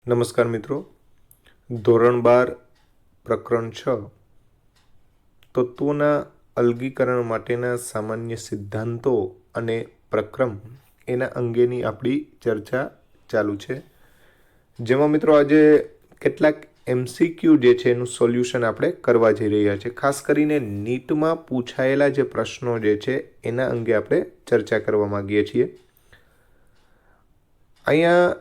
નમસ્કાર મિત્રો, ધોરણ 12 પ્રકરણ 6 તત્વોના અલગીકરણ માટેના સામાન્ય સિદ્ધાંતો અને પ્રક્રમ એના અંગેની આપણી ચર્ચા ચાલુ છે, જેમાં મિત્રો આજે કેટલાક MCQ જે છે એનું સોલ્યુશન આપણે કરવા જઈ રહ્યા છે. ખાસ કરીને નીટમાં પૂછાયેલા જે પ્રશ્નો જે છે એના અંગે આપણે ચર્ચા કરવા માંગીએ છીએ. અહીંયા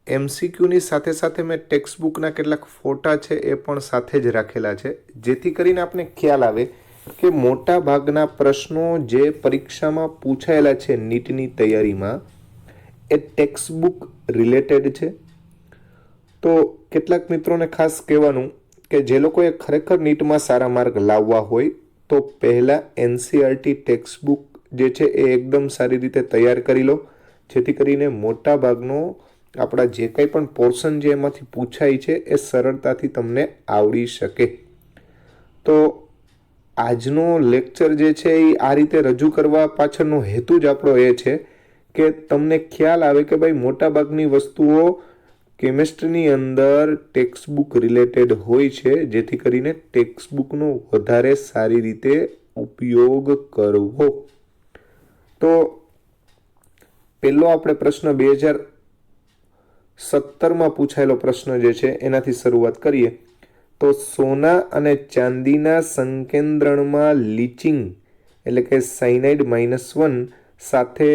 MCQની સાથે સાથે મેં ટેક્સ્ટબુકના કેટલાક ફોટા છે એ પણ સાથે જ રાખેલા છે, જેથી કરીને આપણે ખ્યાલ આવે કે મોટા ભાગના પ્રશ્નો જે પરીક્ષામાં પૂછાયેલા છે નીટની તૈયારીમાં એ ટેક્સ્ટબુક રિલેટેડ છે. તો કેટલાક મિત્રોને ખાસ કહેવાનું કે જે લોકોએ ખરેખર નીટમાં સારા માર્ક લાવવા હોય તો પહેલાં NCERT ટેક્સ્ટબુક જે છે એ એકદમ સારી રીતે તૈયાર કરી લો, જેથી કરીને મોટા ભાગનો આપણા જે કંઈ પણ પોર્શન જે એમાંથી પૂછાય છે એ સરળતાથી તમને આવડી શકે. તો આજનો લેક્ચર જે છે એ આ રીતે રજૂ કરવા પાછળનો હેતુ જ આપણો એ છે કે તમને ખ્યાલ આવે કે ભાઈ મોટાભાગની વસ્તુઓ કેમેસ્ટ્રીની અંદર ટેક્સ્ટબુક રિલેટેડ હોય છે, જેથી કરીને ટેક્સ્ટબુકનો વધારે સારી રીતે ઉપયોગ કરવો. તો પહેલો આપણે પ્રશ્ન 2017માં પૂછાયેલો પ્રશ્ન જે છે એનાથી શરૂઆત કરીએ. તો સોના અને ચાંદીના સંકેન્દ્રણમાં લીચિંગ એટલે કે સાયનાઇડ -1 સાથે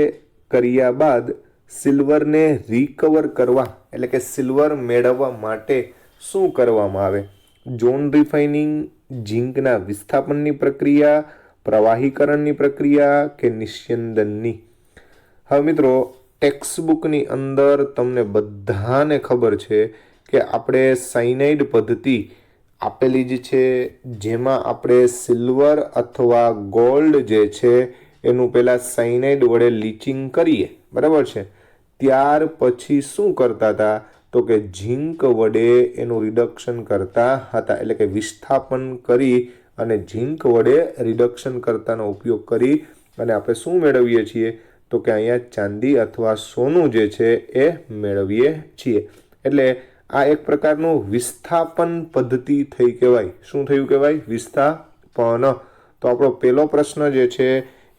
કર્યા બાદ સિલ્વરને રિકવર કરવા એટલે કે સિલ્વર મેળવવા માટે શું કરવામાં આવે? ઝોન રિફાઇનિંગ, ઝીંકના વિસ્થાપનની પ્રક્રિયા, પ્રવાહીકરણની પ્રક્રિયા કે નિસ્યંદનની? હવે મિત્રો, ટેક્સ્ટબુકની અંદર તમને બધાને ખબર છે કે આપણે સાયનાઇડ પદ્ધતિ આપેલી જ છે, જેમાં આપણે સિલ્વર અથવા ગોલ્ડ જે છે એનું પહેલાં સાયનાઇડ વડે લીચિંગ કરીએ, બરાબર છે. ત્યાર પછી શું કરતા હતા? તો કે ઝીંક વડે એનું રિડક્શન કરતા હતા, એટલે કે વિસ્થાપન કરી અને ઝીંક વડે રિડક્શન કરતાનો ઉપયોગ કરી અને આપણે શું મેળવીએ છીએ? તો કે અહીંયા ચાંદી અથવા સોનું જે છે એ મેળવીએ છીએ. એટલે આ એક પ્રકારનું વિસ્થાપન પદ્ધતિ થઈ કહેવાય. શું થયું કહેવાય? વિસ્થાપન. તો આપણો પહેલો પ્રશ્ન જે છે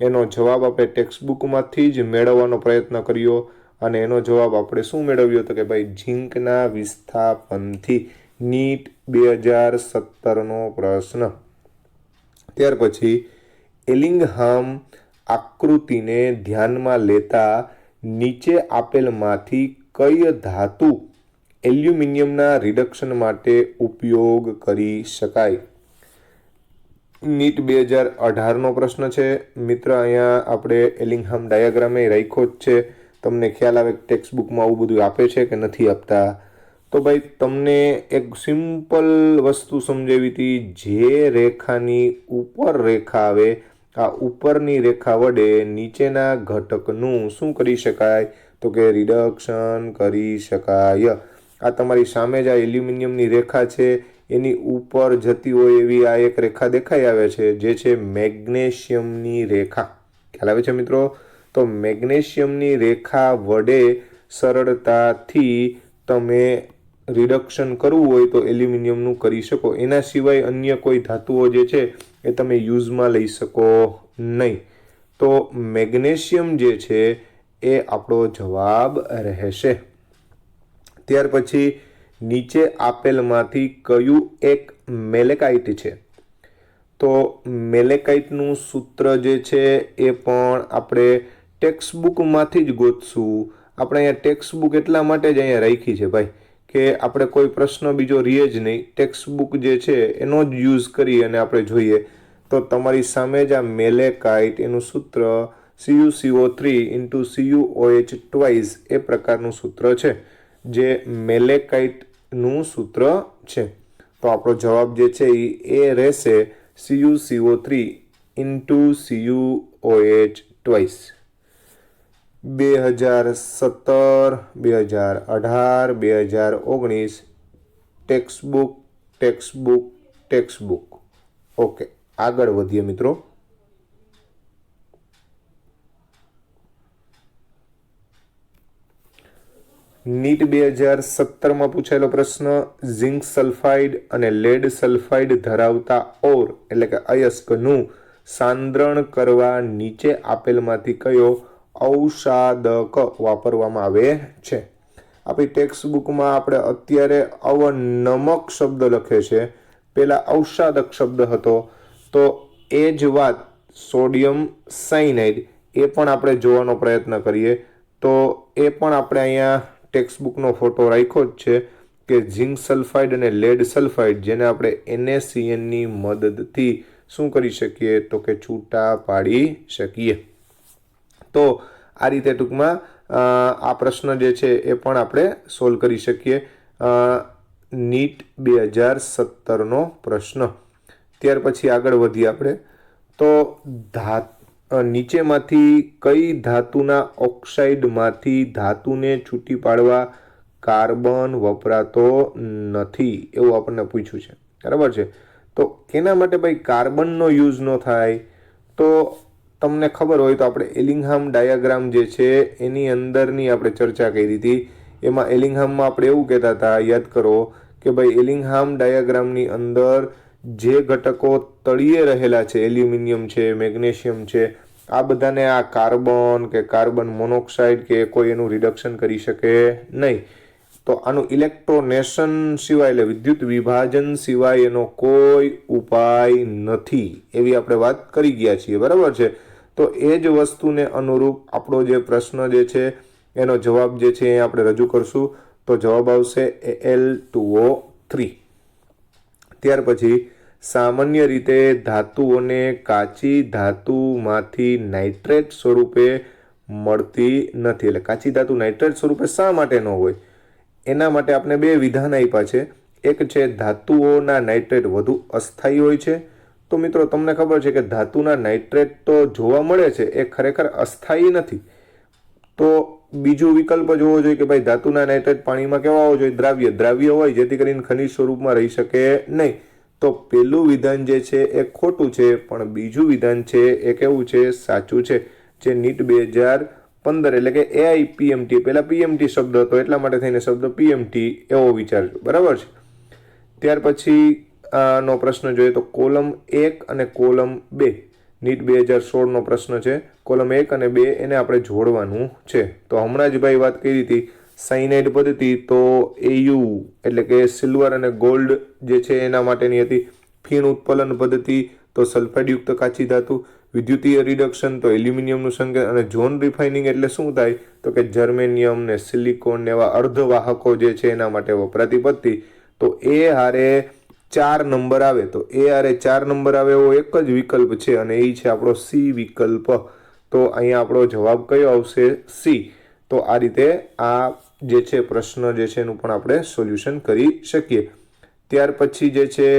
એનો જવાબ આપણે ટેક્સ્ટબુકમાંથી જ મેળવવાનો પ્રયત્ન કર્યો અને એનો જવાબ આપણે શું મેળવ્યો? તો કે ભાઈ ઝીંકના વિસ્થાપનથી. નીટ 2017નો પ્રશ્ન. ત્યાર પછી એલિંગહામ આકૃતિને ધ્યાનમાં લેતા નીચે આપેલમાંથી કઈ ધાતુ એલ્યુમિનિયમના રિડક્શન માટે ઉપયોગ કરી શકાય? નીટ 2018નો પ્રશ્ન છે મિત્ર. અહીંયા આપણે એલિંગહામ ડાયાગ્રામ રાખ્યો જ છે. તમને ખ્યાલ આવે કે ટેક્સ્ટબુકમાં આવું બધું આપે છે કે નથી આપતા? તો ભાઈ તમને એક સિમ્પલ વસ્તુ સમજાવી હતી. જે રેખાની ઉપર રેખા આવે, આ ઉપરની રેખા વડે નીચેના ઘટકનું શું કરી શકાય? તો કે રિડક્શન કરી શકાય. આ તમારી સામે જ આ એલ્યુમિનિયમની રેખા છે, એની ઉપર જતી હોય એવી આ એક રેખા દેખાઈ આવે છે, જે છે મેગ્નેશિયમની રેખા. ખ્યાલ આવે છે મિત્રો? તો મેગ્નેશિયમની રેખા વડે સરળતાથી તમે રિડક્શન કરવું હોય તો એલ્યુમિનિયમનું કરી શકો. એના સિવાય અન્ય કોઈ ધાતુઓ જે છે એ તમે યુઝમાં લઈ શકો નહીં. તો મેગ્નેશિયમ જે છે એ આપણો જવાબ રહેશે. ત્યાર પછી નીચે આપેલમાંથી કયું એક મેલેકાઇટ છે? તો મેલેકાઇટનું સૂત્ર જે છે એ પણ આપણે ટેક્સ્ટબુકમાંથી જ ગોતશું. આપણે અહીંયા ટેક્સ્ટબુક એટલા માટે જ અહીંયા રાખી છે ભાઈ કે આપણે કોઈ પ્રશ્ન બીજો રહે જ નહીં, ટેક્સ્ટબુક જે છે એનો જ યુઝ કરી અને આપણે જોઈએ. તો તમારી સામે જ આ મેલેકાઇટ એનું સૂત્ર CuCO3 × CuOH ટ્વાઇસ એ પ્રકારનું સૂત્ર છે, જે મેલેકાઇટનું સૂત્ર છે. તો આપણો જવાબ જે છે એ રહેશે CuCO3 × CuOH twice. 2017, 2018, 2019 textbook. Okay, આગળ વધીએ મિત્રો. નીટ 2017 પૂછાયેલો પ્રશ્ન, ઝિંક સલ્ફાઇડ અને લેડ સલ્ફાઇડ ધરાવતા ઓર એટલે કે અયસ્કનું સાંદ્રણ કરવા નીચે આપેલમાંથી કયો ઔષાદક વાપરવામાં આવે છે? આપણી ટેક્સ્ટ બુકમાં આપણે અત્યારે અવનમક શબ્દ લખે છે, પહેલા ઔષાદક શબ્દ હતો, તો એ જ વાત સોડિયમ સાયનાઇડ એ પણ આપણે જોવાનો પ્રયત્ન કરીએ તો એ પણ આપણે અહીંયા ટેક્સ્ટ બુકનો ફોટો રાખ્યો જ છે કે ઝિંક સલ્ફાઇડ અને લેડ સલ્ફાઇડ જેને આપણે NaCnની મદદથી શું કરી શકીએ તો કે છૂટા પાડી શકીએ. તો આ રીતે ટૂંકમાં આ પ્રશ્ન જે છે એ પણ આપણે સોલ્વ કરી શકીએ. નીટ 2017નો પ્રશ્ન. ત્યાર પછી આગળ વધીએ આપણે તો નીચેમાંથી કઈ ધાતુના ઓક્સાઇડમાંથી ધાતુને છૂટી પાડવા કાર્બન વપરાતો નથી એવું આપણને પૂછ્યું છે, બરાબર છે. તો કેના માટે ભાઈ કાર્બનનો યુઝ ન થાય? તો તમને ખબર હોય તો આપણે એલિંગહામ ડાયાગ્રામ જે છે એની અંદરની આપણે ચર્ચા કરી હતી. એમાં એલિંગહામમાં આપણે એવું કહેતા હતા, યાદ કરો કે ભાઈ એલિંગહામ ડાયાગ્રામની અંદર જે ઘટકો તળિયે રહેલા છે, એલ્યુમિનિયમ છે, મેગ્નેશિયમ છે, આ બધાને આ કાર્બન કે કાર્બન મોનોક્સાઇડ કે કોઈ એનું રિડક્શન કરી શકે નહીં. તો આનું ઇલેક્ટ્રોનેશન સિવાય એટલે વિદ્યુત વિભાજન સિવાય એનો કોઈ ઉપાય નથી એવી આપણે વાત કરી ગયા છીએ, બરાબર છે. તો એ જ વસ્તુને અનુરૂપ આપણો જે પ્રશ્ન જે છે એનો જવાબ જે છે એ આપણે રજૂ કરશું. તો જવાબ આવશે Al2O3. ત્યાર પછી સામાન્ય રીતે ધાતુઓને કાચી ધાતુમાંથી નાઇટ્રેટ સ્વરૂપે મળતી નથી. એટલે કાચી ધાતુ નાઇટ્રેટ સ્વરૂપે શા માટે ન હોય? એના માટે આપણે બે વિધાન આપ્યા છે. એક છે ધાતુઓના નાઇટ્રેટ વધુ અસ્થાયી હોય છે. તો મિત્રો તમને ખબર છે કે ધાતુના નાઇટ્રેટ તો જોવા મળે છે, એ ખરેખર અસ્થાયી નથી. તો બીજું વિકલ્પ જોવો જોઈએ કે ભાઈ ધાતુના નાઇટ્રેટ પાણીમાં કેવા હોવો જોઈએ? દ્રાવ્ય હોય, જેથી કરીને ખનિજ સ્વરૂપમાં રહી શકે નહીં. તો પેલું વિધાન જે છે એ ખોટું છે, પણ બીજું વિધાન છે એ કેવું છે? સાચું છે. જે નીટ 2015 એટલે કે AIPMT, પહેલા PMT શબ્દ હતો એટલા માટે થઈને શબ્દ PMT એવો વિચારજો, બરાબર છે. ત્યાર પછી નો પ્રશ્ન જોઈએ તો કોલમ 1 અને કોલમ 2 નીટ 2016નો પ્રશ્ન છે. કોલમ 1 અને 2 એને આપણે જોડવાનું છે. તો હમણાં જ ભાઈ વાત કરી હતી સાયનાઇડ પદ્ધતિ, તો AU એટલે કે સિલ્વર અને ગોલ્ડ જે છે એના માટેની હતી. ફીણ ઉત્પલન પદ્ધતિ તો સલ્ફાઇડયુક્ત કાચી ધાતુ. વિદ્યુતીય રિડક્શન તો એલ્યુમિનિયમનું સંકેત. અને ઝોન રિફાઇનિંગ એટલે શું થાય તો કે જર્મેનિયમ ને સિલિકોન ને એવા અર્ધવાહકો જે છે એના માટે વપરાતી પદ્ધતિ. તો એ હારે 4 નંબર આવે, તો એ હારે 4 નંબર આવે એવો એક જ વિકલ્પ છે અને એ છે આપણો C વિકલ્પ. તો અહીંયા આપણો જવાબ કયો આવશે? C. તો આ રીતે આ જે છે પ્રશ્ન જે છે એનું પણ આપણે સોલ્યુશન કરી શકીએ. ત્યાર પછી જે છે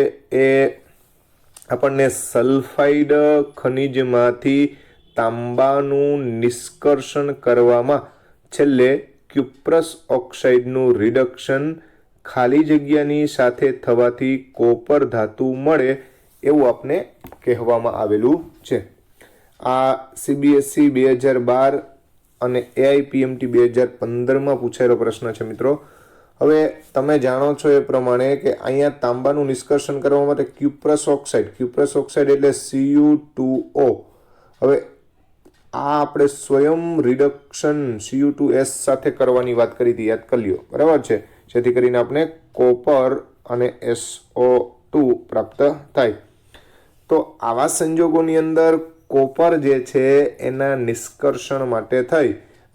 એ આપણને સલ્ફાઇડ ખનિજમાંથી તાંબાનું નિષ્કર્ષણ કરવામાં છેલ્લે ક્યુપ્રસ ઓક્સાઇડનું રિડક્શન ખાલી જગ્યાની સાથે થવાથી કોપર ધાતુ મળે એવું આપણે કહેવામાં આવેલું છે. આ CBSE 2012 અને AIPMT 2015માં પૂછાયેલો પ્રશ્ન છે મિત્રો. હવે તમે જાણો છો એ પ્રમાણે કે અહીંયા તાંબાનું નિષ્કર્ષણ કરવા માટે ક્યુપ્રસ ઓક્સાઇડ એટલે Cu2O. હવે આ આપણે સ્વયં રિડક્શન Cu2S સાથે કરવાની વાત કરી હતી, યાદ કરી લ્યો, બરાબર છે. જેથી કરીને આપણે કોપર અને SO2 પ્રાપ્ત થાય. તો આવા સંજોગોની અંદર કોપર જે છે એના નિષ્કર્ષણ માટે થઈ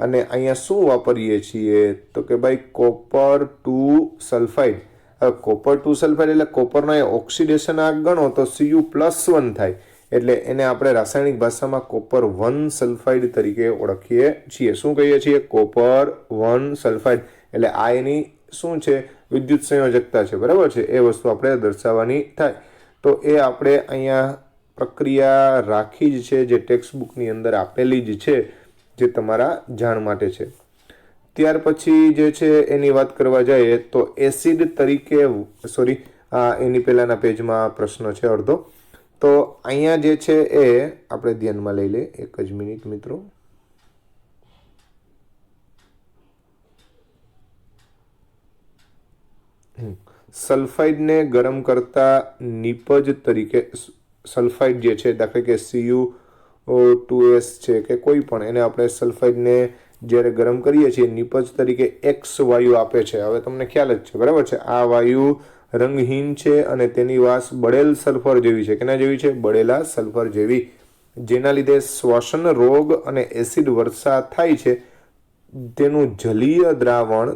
અને અહીંયા શું વાપરીએ છીએ તો કે ભાઈ કોપર 2 સલ્ફાઇડ. હવે કોપર 2 સલ્ફાઇડ એટલે કોપરનો એ ઓક્સિડેશન આંક ગણો તો Cu+1 થાય, એટલે એને આપણે રાસાયણિક ભાષામાં કોપર 1 સલ્ફાઇડ તરીકે ઓળખીએ છીએ. શું કહીએ છીએ? Copper 1 sulphide. એટલે આ એની શું છે? વિદ્યુત સંયોજકતા છે, બરાબર છે. એ વસ્તુ આપણે દર્શાવવાની થાય. તો એ આપણે અહીંયા પ્રક્રિયા રાખી જ છે, જે ટેક્સ્ટ બુકની અંદર આપેલી જ છે, જે તમારા જાણ માટે છે. ત્યાર પછી જે છે એની વાત કરવા જઈએ તો એસિડ તરીકે એની પહેલાના પેજમાં પ્રશ્ન છે અડધો. તો અહીંયા જે છે એ આપણે ધ્યાનમાં લઈ લઈએ. એક જ મિનિટ મિત્રો. સલ્ફાઇડને ગરમ કરતા નિપજ તરીકે સલ્ફાઇડ જે છે, દાખલા કે CuO2S છે કે કોઈ પણ, એને આપણે સલ્ફાઇડને જ્યારે ગરમ કરીએ છીએ નિપજ તરીકે X વાયુ આપે છે. હવે તમને ખ્યાલ જ છે, બરાબર છે. આ વાયુ રંગહીન છે અને તેની વાસ બળેલ સલ્ફર જેવી છે. કેના જેવી છે? બળેલા સલ્ફર જેવી, જેના લીધે શ્વસન રોગ અને એસિડ વર્ષા થાય છે. તેનું જલીય દ્રાવણ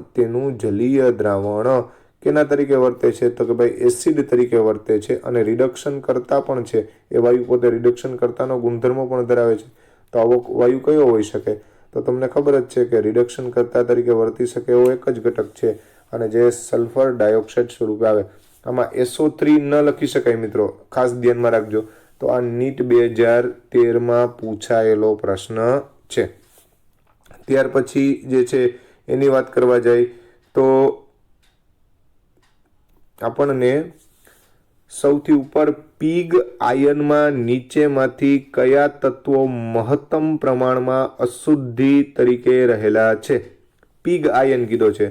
કેના તરીકે વર્તે છે? તો કે ભાઈ એસિડ તરીકે વર્તે છે અને રિડક્શન કરતા પણ છે. એ વાયુ પોતે રિડક્શન કરતાનો ગુણધર્મ પણ ધરાવે છે. તો આવો વાયુ કયો હોઈ શકે? તો તમને ખબર જ છે કે રિડક્શન કરતા તરીકે વર્તી શકે એવો એક જ ઘટક છે, અને જે સલ્ફર ડાયોક્સાઇડ સ્વરૂપે આવે. આમાં SO3 ન લખી શકાય મિત્રો, ખાસ ધ્યાનમાં રાખજો. તો આ NEET 2013માં પૂછાયેલો પ્રશ્ન છે. ત્યાર પછી જે છે એની વાત કરવા જાય તો આપણને સૌથી ઉપર પિગ આયનમાં નીચેમાંથી કયા તત્વો મહત્તમ પ્રમાણમાં અશુદ્ધિ તરીકે રહેલા છે? પિગ આયન કીધો છે.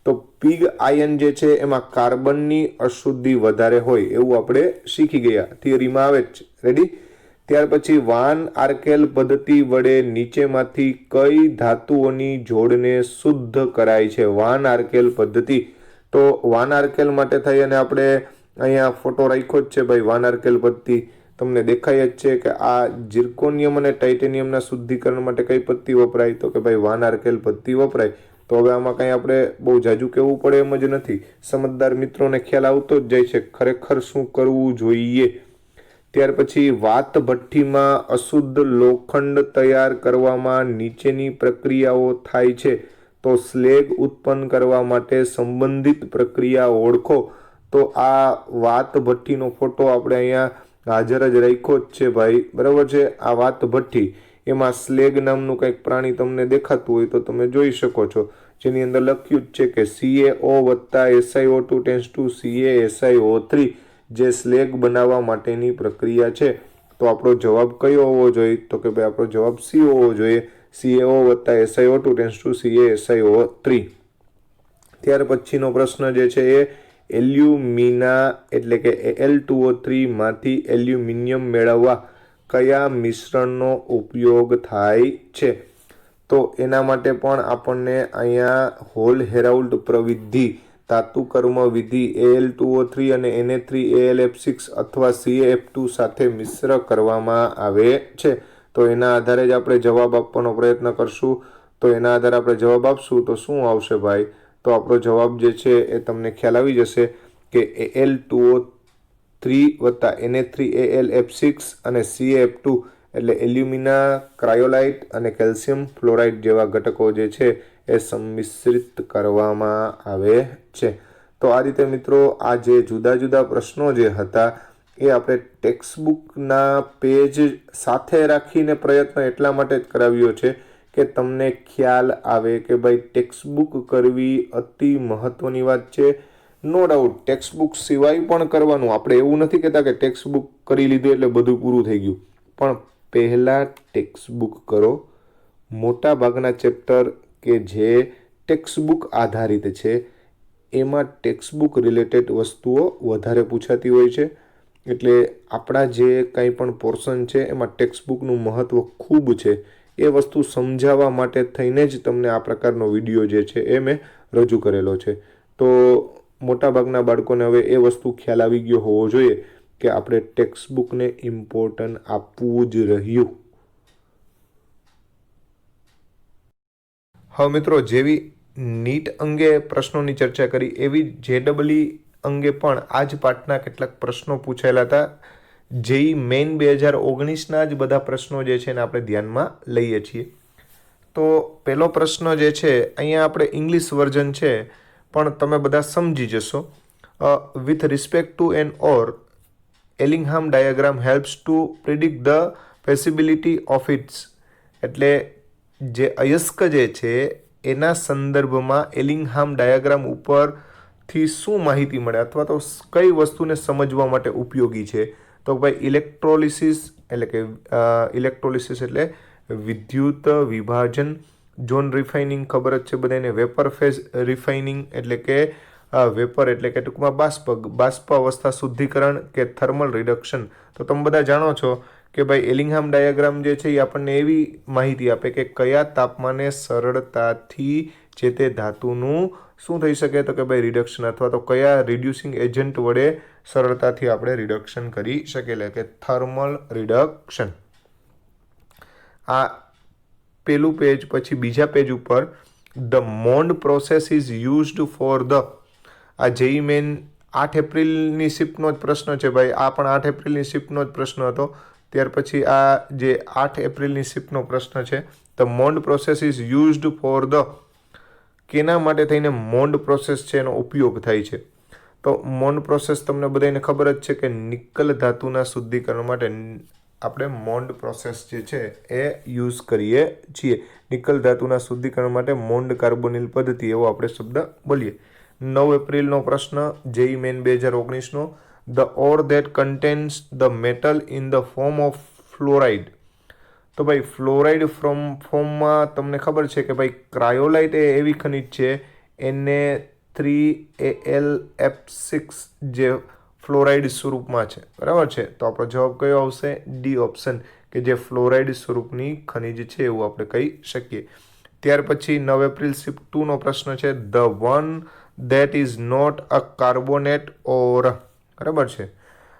તો પિગ આયન જે છે એમાં કાર્બનની અશુદ્ધિ વધારે હોય એવું આપણે શીખી ગયા, થિયરીમાં આવે જ. રેડી? ત્યાર પછી વાન આર્કેલ પદ્ધતિ વડે નીચેમાંથી કઈ ધાતુઓની જોડને શુદ્ધ કરાય છે? વાન આર્કેલ પદ્ધતિ. તો વાન આર્કેલ માટે થઈ અને આપણે અહીંયા ફોટો રાખ્યો જ છે ભાઈ. વાન આર્કેલ પદ્ધતિ તમને દેખાય જ છે કે આ ઝિર્કોનિયમ અને ટાઇટેનિયમના શુદ્ધિકરણ માટે કઈ પદ્ધતિ વપરાય? તો કે ભાઈ વાન આર્કેલ પદ્ધતિ વપરાય. તો હવે આમાં કંઈ આપણે બહુ જાજુ કહેવું પડે એમ જ નથી. સમજદાર મિત્રોને ખ્યાલ આવતો જ જાય છે ખરેખર શું કરવું જોઈએ. ત્યાર પછી વાત ભઠ્ઠીમાં અશુદ્ધ લોખંડ તૈયાર કરવામાં નીચેની પ્રક્રિયાઓ થાય છે. તો સ્લેગ ઉત્પન્ન કરવા માટે સંબંધિત પ્રક્રિયા ઓળખો. તો આ વાત ભઠ્ઠીનો ફોટો આપણે અહીંયા હાજર જ રાખ્યો જ છે ભાઈ, બરાબર છે. આ વાત ભઠ્ઠી, એમાં સ્લેગ નામનું કંઈક પ્રાણી તમને દેખાતું હોય તો તમે જોઈ શકો છો, જેની અંદર લખ્યું જ છે કે CaO + SiO2 → CaSiO3 જે સ્લેગ બનાવવા માટેની પ્રક્રિયા છે. તો આપણો જવાબ કયો હોવો જોઈએ? તો કે ભાઈ આપણો જવાબ C હોવો જોઈએ. CaO + SiO2 → CaSiO3. ત્યાર પછીનો પ્રશ્ન જે છે એ એલ્યુમિના એટલે કે Al2O3 માંથી એલ્યુમિનિયમ મેળવવા કયા મિશ્રણનો ઉપયોગ થાય છે? તો એના માટે પણ આપણને અહીંયા હોલ હેરાલ્ડ પ્રવિધિ, ધાતુ કર્મ વિધિ Al2O3 અને Na3AlF6 અથવા CaF2 સાથે મિશ્ર કરવામાં આવે છે. તો એના આધારે જ આપણે જવાબ આપવાનો પ્રયત્ન કરશું. તો એના આધારે આપણે જવાબ આપશું તો શું આવશે ભાઈ? તો આપણો જવાબ જે છે એ તમને ખ્યાલ આવી જશે કે Al2O3 + Na3AlF6 અને CaF2 એટલે એલ્યુમિના ક્રાયોલાઇટ અને કેલ્શિયમ ફ્લોરાઇડ જેવા ઘટકો જે છે એ સંમિશ્રિત કરવામાં આવે છે. તો આ રીતે મિત્રો આ જે જુદા જુદા પ્રશ્નો જે હતા એ આપણે ટેક્સ્ટબુકના પેજ સાથે રાખીને પ્રયત્ન એટલા માટે જ કરાવ્યો છે કે તમને ખ્યાલ આવે કે ભાઈ ટેક્સ્ટબુક કરવી અતિ મહત્વની વાત છે. નો ડાઉટ ટેક્સ્ટબુક સિવાય પણ કરવાનું. આપણે એવું નથી કહેતા કે ટેક્સ્ટબુક કરી લીધું એટલે બધું પૂરું થઈ ગયું, પણ પહેલાં ટેક્સ્ટબુક કરો. મોટા ભાગના ચેપ્ટર કે જે ટેક્સ્ટબુક આધારિત છે એમાં ટેક્સ્ટબુક રિલેટેડ વસ્તુઓ વધારે પૂછાતી હોય છે. એટલે આપણા જે કંઈ પણ પોર્શન છે એમાં ટેક્સ્ટબુકનું મહત્ત્વ ખૂબ છે. એ વસ્તુ સમજાવવા માટે થઈને જ તમને આ પ્રકારનો વિડીયો જે છે એ મેં રજૂ કરેલો છે. તો મોટાભાગના બાળકોને હવે એ વસ્તુ ખ્યાલ આવી ગયો હોવો જોઈએ કે આપણે ટેક્સ્ટબુકને ઇમ્પોર્ટન્ટ આપવું જ રહ્યું. હવે મિત્રો જેવી નીટ અંગે પ્રશ્નોની ચર્ચા કરી એવી JEE અંગે પણ આ જ પાઠના કેટલાક પ્રશ્નો પૂછાયેલા હતા. JEE મેઇન 2019ના જ બધા પ્રશ્નો જે છે એને આપણે ધ્યાનમાં લઈએ છીએ. તો પહેલો પ્રશ્ન જે છે અહીંયા આપણે ઇંગ્લિશ વર્ઝન છે પણ તમે બધા સમજી જશો. With respect to an ore Ellingham diagram helps to predict the feasibility of its. એટલે જે અયસ્ક જે છે એના સંદર્ભમાં એલિંગહામ ડાયાગ્રામ ઉપરથી શું માહિતી મળે અથવા તો કઈ વસ્તુને સમજવા માટે ઉપયોગી છે? તો ભાઈ ઇલેક્ટ્રોલિસિસ એટલે વિદ્યુત વિભાજન, ઝોન રિફાઇનિંગ ખબર જ છે બધાને, વેપર ફેઝ રિફાઇનિંગ એટલે કે વેપર એટલે કે ટૂંકમાં બાષ્પ અવસ્થા શુદ્ધિકરણ કે થર્મલ રિડક્શન. તો તમે બધા જાણો છો કે ભાઈ એલિંગહામ ડાયાગ્રામ જે છે એ આપણને એવી માહિતી આપે કે કયા તાપમાને સરળતાથી જે તે ધાતુનું શું થઈ શકે, તો કે ભાઈ રિડક્શન, અથવા તો કયા રિડ્યુસિંગ એજન્ટ વડે સરળતાથી આપણે રિડક્શન કરી શકીએ, એટલે કે થર્મલ રિડક્શન. આ પેલું પેજ. પછી બીજા પેજ ઉપર the Mond process is used for the, આ જેઈ મેન 8 એપ્રિલની શિફ્ટનો જ પ્રશ્ન છે ભાઈ, આ પણ 8 એપ્રિલની શિફ્ટનો જ પ્રશ્ન હતો. ત્યાર પછી આ જે 8 એપ્રિલની શિફ્ટનો પ્રશ્ન છે, the Mond process is used for the, કેના માટે થઈને મોન્ડ પ્રોસેસ છે એનો ઉપયોગ થાય છે. તો મોન્ડ પ્રોસેસ તમને બધાને ખબર જ છે કે નિકલ ધાતુના શુદ્ધિકરણ માટે આપણે મોન્ડ પ્રોસેસ જે છે એ યુઝ કરીએ છીએ. નિકલ ધાતુના શુદ્ધિકરણ માટે મોન્ડ કાર્બોનિલ પદ્ધતિ, એવો આપણે શબ્દ બોલીએ. 9 એપ્રિલનો પ્રશ્ન જેઈ મેન 2019નો, the ore that contains the metal in the form of fluoride. તો ભાઈ ફ્લોરાઇડ ફોર્મમાં તમને ખબર છે કે ભાઈ ક્રાયોલાઇટ એ એવી ખનિજ છે Na3Al(F6) જે ફ્લોરાઇડ સ્વરૂપમાં છે, બરાબર છે. તો આપણો જવાબ કયો આવશે? ડી ઓપ્શન, કે જે ફ્લોરાઇડ સ્વરૂપની ખનિજ છે એવું આપણે કહી શકીએ. ત્યાર પછી 9 એપ્રિલ શિફ્ટ 2નો પ્રશ્ન છે, the one that is not a carbonate ore, બરાબર છે.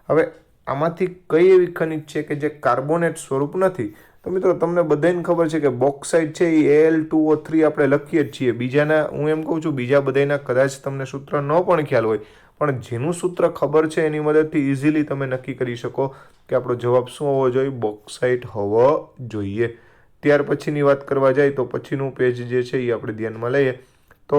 હવે આમાંથી કઈ એવી ખનિજ છે કે જે કાર્બોનેટ સ્વરૂપ નથી? તો મિત્રો તમને બધાને ખબર છે કે બોક્સાઇટ છે એ Al2O3 આપણે લખીએ જ છીએ. બીજાના હું એમ કહું છું, બીજા બધાના કદાચ તમને સૂત્ર ન પણ ખ્યાલ હોય, પણ જેનું સૂત્ર ખબર છે એની મદદથી ઇઝીલી તમે નક્કી કરી શકો કે આપણો જવાબ શું હોવો જોઈએ? બોક્સાઇટ હોવો જોઈએ. ત્યાર પછીની વાત કરવા જાય તો પછીનું પેજ જે છે એ આપણે ધ્યાનમાં લઈએ તો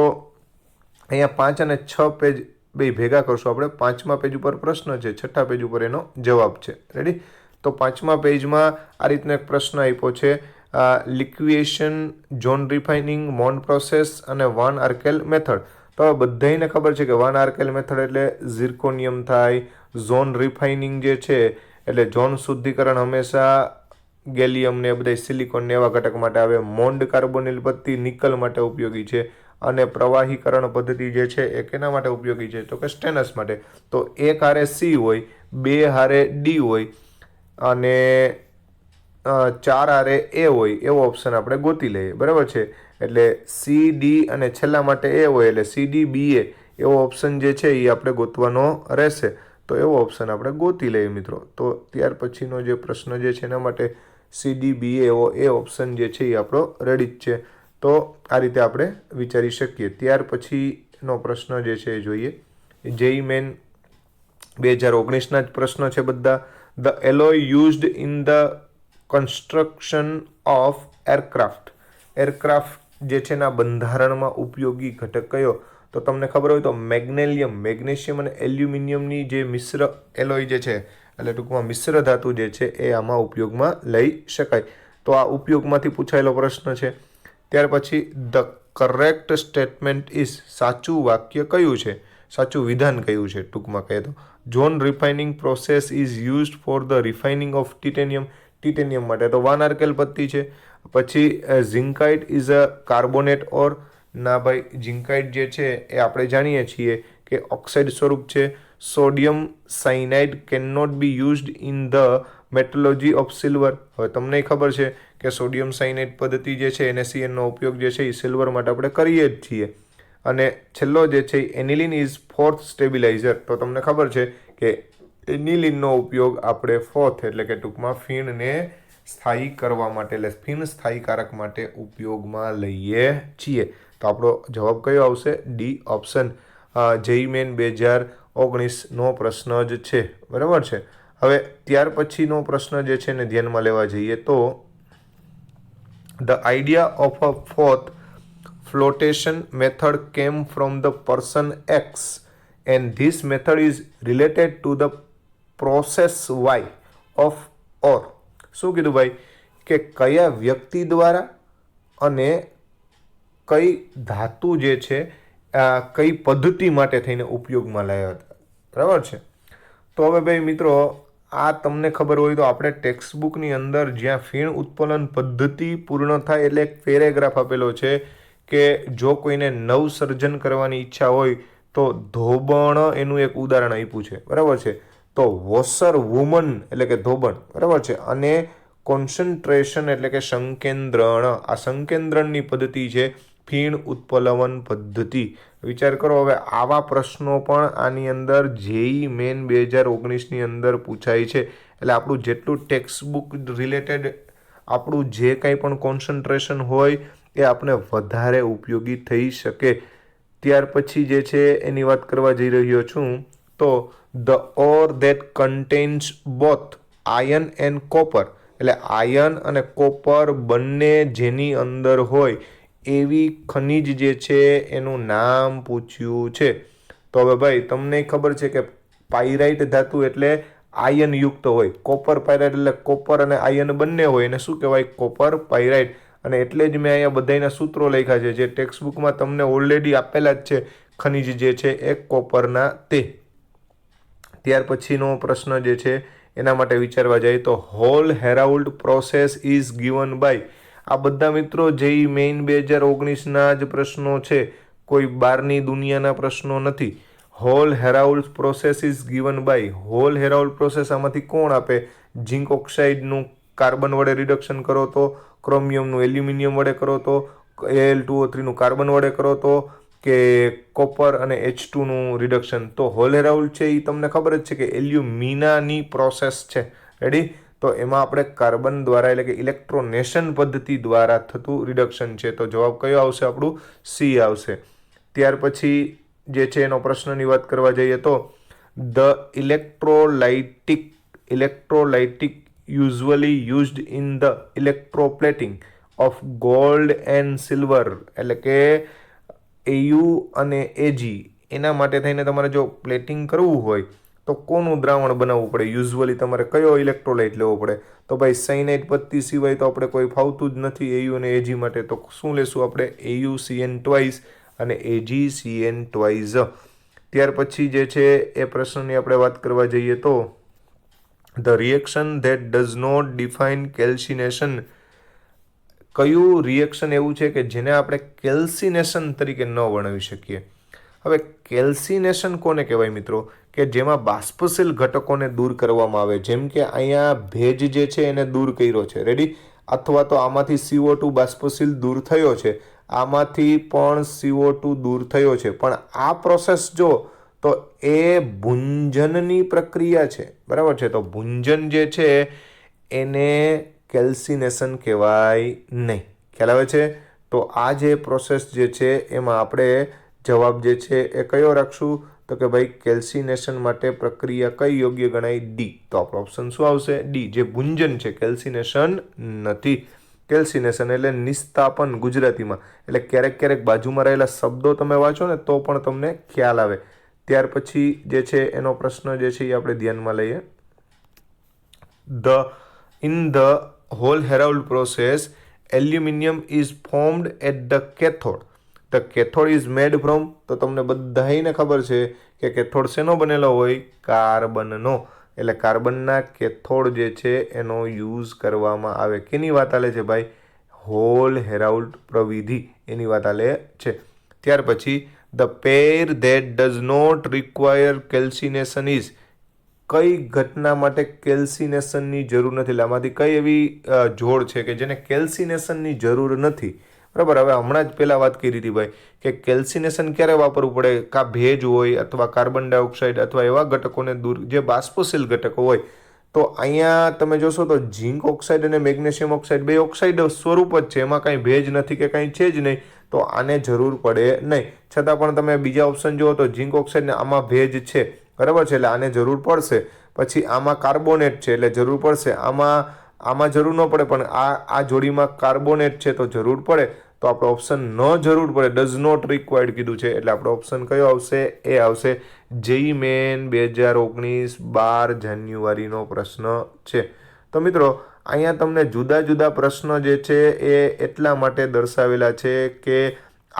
અહીંયા 5 અને 6 પેજ બે ભેગા કરશું આપણે. 5મા પેજ ઉપર પ્રશ્ન છે, 6થા પેજ ઉપર એનો જવાબ છે. રેડી? તો 5મા પેજમાં આ રીતનો એક પ્રશ્ન આપ્યો છે, લિક્વિએશન, ઝોન રિફાઇનિંગ, મોન્ડ પ્રોસેસ અને વાન આર્કેલ મેથડ. તો બધાને ખબર છે કે વાન આર્કેલ મેથડ એટલે ઝિર્કોનિયમ થાય, ઝોન રિફાઇનિંગ જે છે એટલે ઝોન શુદ્ધિકરણ હંમેશા ગેલિયમ ને બધા સિલિકોન ને એવા ઘટક માટે આવે. મોન્ડ કાર્બોનિલ પદ્ધતિ નિકલ માટે ઉપયોગી છે, અને પ્રવાહીકરણ પદ્ધતિ જે છે એ કેના માટે ઉપયોગી છે? તો કે સ્ટેનસ માટે. તો એક હારે સી હોય, બે હારે ડી હોય અને 4 હારે એ હોય, એવો ઓપ્શન આપણે ગોતી લઈએ, બરાબર છે. એટલે સી ડી અને છેલ્લા માટે એ હોય એટલે CDBA એવો ઓપ્શન જે છે એ આપણે ગોતવાનો રહેશે. તો એવો ઓપ્શન આપણે ગોતી લઈએ મિત્રો. તો ત્યાર પછીનો જે પ્રશ્ન જે છે એના માટે CDBA એવો એ ઓપ્શન જે છે એ આપણો રેડી જ છે. તો આ રીતે આપણે વિચારી શકીએ. ત્યાર પછીનો પ્રશ્ન જે છે એ જોઈએ. જેઈ મેન 2019ના જ પ્રશ્નો છે બધા. The alloy used in the construction of aircraft. Aircraft જે છે એના બંધારણમાં ઉપયોગી ઘટક કયો? તો તમને ખબર હોય તો મેગ્નેશિયમ અને એલ્યુમિનિયમની જે મિશ્ર એલોય જે છે, એટલે ટૂંકમાં મિશ્ર ધાતુ જે છે એ આમાં ઉપયોગમાં લઈ શકાય. તો આ ઉપયોગમાંથી પૂછાયેલો પ્રશ્ન છે. ત્યાર પછી ધ કરેક્ટ સ્ટેટમેન્ટ ઇઝ, સાચું વાક્ય કયું છે? સાચું વિધાન કયું છે ટૂંકમાં કહે તો? Zone refining process is used for the refining of titanium. Titanium માટે તો વાન આર્કેલ પદ્ધતિ છે. પછી ઝિંકાઇટ ઇઝ અ કાર્બોનેટ ઓર, ના ભાઈ, ઝિંકાઇટ જે છે એ આપણે જાણીએ છીએ કે ઓક્સાઇડ સ્વરૂપ છે. Sodium cyanide can not be used in the metallurgy of silver. હવે તમને ખબર છે કે સોડિયમ સાયનાઇડ પદ્ધતિ જે છે NaCN નો ઉપયોગ જે છે એ સિલ્વર માટે આપણે કરીએ જ છીએ. અને છેલ્લો જે છે એનિલિન ઇઝ ફોર્થ સ્ટેબિલાઇઝર. તો તમને ખબર છે કે એનિલિનનો ઉપયોગ આપણે ફોર્થ એટલે કે ટૂંકમાં ફીણને સ્થાયી કરવા માટે, એટલે ફીણ સ્થાયીકારક માટે ઉપયોગમાં લઈએ છીએ. તો આપણો જવાબ કયો આવશે? D option. જેઈ મેન 2019નો પ્રશ્ન જ છે, બરાબર છે. હવે ત્યાર પછીનો પ્રશ્ન જે છે ને ધ્યાનમાં લેવા જઈએ તો the idea of a fourth flotation method came from the person X and this method is related to the process Y of OR. શું કીધું ભાઈ? કે કયા વ્યક્તિ દ્વારા અને કઈ ધાતુ જે છે કઈ પદ્ધતિ માટે થઈને ઉપયોગમાં લાવ્યા હતા, બરાબર છે. તો હવે ભાઈ મિત્રો, આ તમને ખબર હોય તો આપણે ટેક્સ્ટ બુકની અંદર જ્યાં ફીણ ઉત્પલન પદ્ધતિ પૂર્ણ થાય એટલે એક પેરેગ્રાફ આપેલો છે કે જો કોઈને નવસર્જન કરવાની ઈચ્છા હોય તો ધોબણ એનું એક ઉદાહરણ આપ્યું છે, બરાબર છે. તો વોશર વુમન એટલે કે ધોબણ, બરાબર છે. અને કોન્સન્ટ્રેશન એટલે કે સંકેન્દ્રણ, આ સંકેન્દ્રણની પદ્ધતિ છે ફીણ ઉત્પ્લવન પદ્ધતિ. વિચાર કરો, હવે આવા પ્રશ્નો પણ આની અંદર જેઈ મેન 2019ની અંદર પૂછાય છે. એટલે આપણું જેટલું ટેક્સ્ટબુક રિલેટેડ આપણું જે કંઈ પણ કોન્સન્ટ્રેશન હોય એ આપણે વધારે ઉપયોગી થઈ શકે. ત્યાર પછી જે છે એની વાત કરવા જઈ રહ્યો છું. તો the ore that contains both iron and copper, એટલે આયન અને કોપર બંને જેની અંદર હોય એવી ખનિજ જે છે એનું નામ પૂછ્યું છે. તો હવે ભાઈ તમને ખબર છે કે પાયરાઇટ ધાતુ એટલે આયન યુક્ત હોય, કોપર પાયરાઇટ એટલે કોપર અને આયન બંને હોય, એને શું કહેવાય? Copper pyrite. અને એટલે જ મેં અહીંયા બધાના સૂત્રો લખ્યા છે જે ટેક્સ્ટબુકમાં તમને ઓલરેડી આપેલા જ છે, ખનિજ જે છે એ કોપરના તે. ત્યાર પછીનો પ્રશ્ન જે છે એના માટે વિચારવા જાય તો Hall Heroult process is given by. આ બધા મિત્રો જેઈ મેઇન 2019ના જ પ્રશ્નો છે, કોઈ બહારની દુનિયાના પ્રશ્નો નથી. Hall Heroult process is given by. Hall Heroult process આમાંથી કોણ આપે? ઝિંક ઓક્સાઇડનું કાર્બન વડે રિડક્શન કરો તો, ક્રોમિયમનું એલ્યુમિનિયમ વડે કરો તો, Al2O3નું કાર્બન વડે કરો તો, કે કોપર અને H2નું રિડક્શન. તો હોલ હેરાઉલ્ડ છે એ તમને ખબર જ છે કે એલ્યુમિનાની પ્રોસેસ છે. રેડી? તો એમાં આપણે કાર્બન દ્વારા એટલે કે ઇલેક્ટ્રોનેશન પદ્ધતિ દ્વારા થતું રિડક્શન છે. તો જવાબ કયો આવશે? આપણું સી આવશે. ત્યાર પછી જે છે એનો પ્રશ્નની વાત કરવા જઈએ તો the electrolytic usually used in the electroplating of gold and silver, એટલે કે AU અને AG, એના માટે થઈને તમારે જો પ્લેટિંગ કરવું હોય તો કોનું દ્રાવણ બનાવવું પડે? યુઝ્યુઅલી તમારે કયો ઇલેક્ટ્રોલાઇટ લેવો પડે? તો ભાઈ સાયનાઇડ પદ્ધતિ સિવાય તો આપણે કોઈ ફાવતું જ નથી AU અને AG માટે. તો શું લેશું આપણે? AuCN ટ્વાઇસ અને AgCN ટ્વાઇસ. ત્યાર પછી જે છે એ પ્રશ્નની આપણે વાત કરવા જઈએ તો the reaction that does not define calcination. કયું રિએક્શન એવું છે કે જેને આપણે કેલ્સિનેશન તરીકે ન વર્ણવી શકીએ? હવે કેલ્સિનેશન કોને કહેવાય મિત્રો? કે જેમાં બાષ્પશીલ ઘટકોને દૂર કરવામાં આવે. જેમ કે અહીંયા ભેજ જે છે એને દૂર કર્યો છે, રેડી? અથવા તો આમાંથી CO2 બાષ્પશીલ દૂર થયો છે, આમાંથી પણ CO2 દૂર થયો છે. પણ આ પ્રોસેસ જો તો એ ભુંજનની પ્રક્રિયા છે, બરાબર છે. તો ભુંજન જે છે એને કેલ્સિનેશન કહેવાય નહીં. ખ્યાલ આવે છે? તો આ જે પ્રોસેસ જે છે એમાં આપણે જવાબ જે છે એ કયો રાખશું? તો કે ભાઈ કેલ્સિનેશન માટે પ્રક્રિયા કઈ યોગ્ય ગણાય? ડી. તો આપણો ઓપ્શન શું આવશે? ડી. જે ભુંજન છે, કેલ્સિનેશન નથી. કેલ્સિનેશન એટલે નિસ્તાપન ગુજરાતીમાં. એટલે ક્યારેક ક્યારેક બાજુમાં રહેલા શબ્દો તમે વાંચો ને તો પણ તમને ખ્યાલ આવે. ત્યાર પછી જે છે એનો પ્રશ્ન જે છે એ આપણે ધ્યાનમાં લઈએ. In the Hall Heroult process aluminium is formed at the cathode. The cathode is made from. તો તમને બધાને ખબર છે કે કેથોડ શેનો બનેલો હોય? કાર્બનનો. એટલે કાર્બનના કેથોડ જે છે એનો યુઝ કરવામાં આવે. કેની વાત આલે છે ભાઈ? હોલ હેરાઉલ્ડ પ્રવિધિ એની વાત આલે છે. ત્યાર પછી the pair that does not require calcination is. કઈ ઘટના માટે કેલ્સિનેશનની જરૂર નથી? એટલે આમાંથી કઈ એવી જોડ છે કે જેને કેલ્સિનેશનની જરૂર નથી? બરાબર. હવે હમણાં જ પહેલાં વાત કરી હતી ભાઈ કે કેલ્સિનેશન ક્યારે વાપરવું પડે? કાં ભેજ હોય અથવા કાર્બન ડાયોક્સાઇડ અથવા એવા ઘટકોને દૂર જે બાષ્પશીલ ઘટકો હોય. તો અહીંયા તમે જોશો તો ઝિંક ઓક્સાઇડ અને મેગ્નેશિયમ ઓક્સાઇડ બે ઓક્સાઇડ સ્વરૂપ જ છે, એમાં કાંઈ ભેજ નથી કે કાંઈ છે જ નહીં. તો આને જરૂર પડે નહીં. છતાં પણ તમે બીજા ઓપ્શન જુઓ તો ઝિંક ઓક્સાઇડને આમાં ભેજ છે, બરાબર છે, એટલે આને જરૂર પડશે. પછી આમાં કાર્બોનેટ છે એટલે જરૂર પડશે. આમાં જરૂર ન પડે પણ આ જોડીમાં કાર્બોનેટ છે તો જરૂર પડે. તો આપણો ઓપ્શન ન જરૂર પડે, ડઝ નોટ રિક્વાયર્ડ કીધું છે, એટલે આપણો ઓપ્શન કયો આવશે? એ આવશે. જેઈ મેન 2019 12 જાન્યુઆરીનો પ્રશ્ન છે. તો મિત્રો અહીંયા તમને જુદા જુદા પ્રશ્ન જે છે એ એટલા માટે દર્શાવેલા છે કે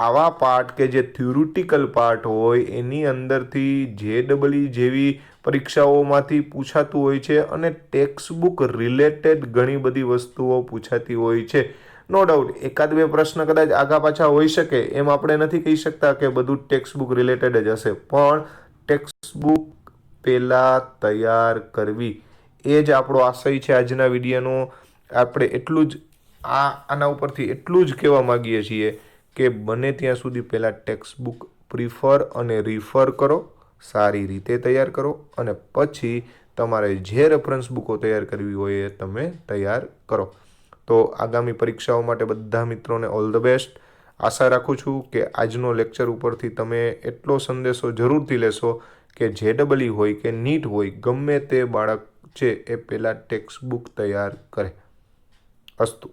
આવા પાર્ટ કે જે થિયોરિટિકલ પાર્ટ હોય એની અંદરથી JEE જેવી પરીક્ષાઓમાંથી પૂછાતું હોય છે અને ટેક્સ્ટબુક રિલેટેડ ઘણી બધી વસ્તુઓ પૂછાતી હોય છે. નો ડાઉટ એકાદ બે પ્રશ્ન કદાચ આગા પાછા હોઈ શકે, એમ આપણે નથી કહી શકતા કે બધું ટેક્સ્ટ બુક રિલેટેડ જ હશે, પણ ટેક્સ્ટ બુક પહેલાં તૈયાર કરવી એ જ આપણો આશય છે આજના વિડીયોનો. આપણે એટલું જ આના ઉપરથી એટલું જ કહેવા માગીએ છીએ કે બને ત્યાં સુધી પહેલાં ટેક્સ્ટ બુક પ્રિફર અને રિફર કરો, સારી રીતે તૈયાર કરો, અને પછી તમારે જે રેફરન્સ બુકો તૈયાર કરવી હોય એ તમે તૈયાર કરો. તો આગામી પરીક્ષાઓ માટે બધા મિત્રોને ઓલ ધ બેસ્ટ. આશા રાખું છું કે આજનો લેક્ચર ઉપરથી તમે એટલો સંદેશો જરૂરથી લેશો કે JEE હોય કે નીટ હોય, ગમે તે બાળક છે એ પહેલાં ટેક્સ્ટ બુક તૈયાર કરે. અસ્તુ.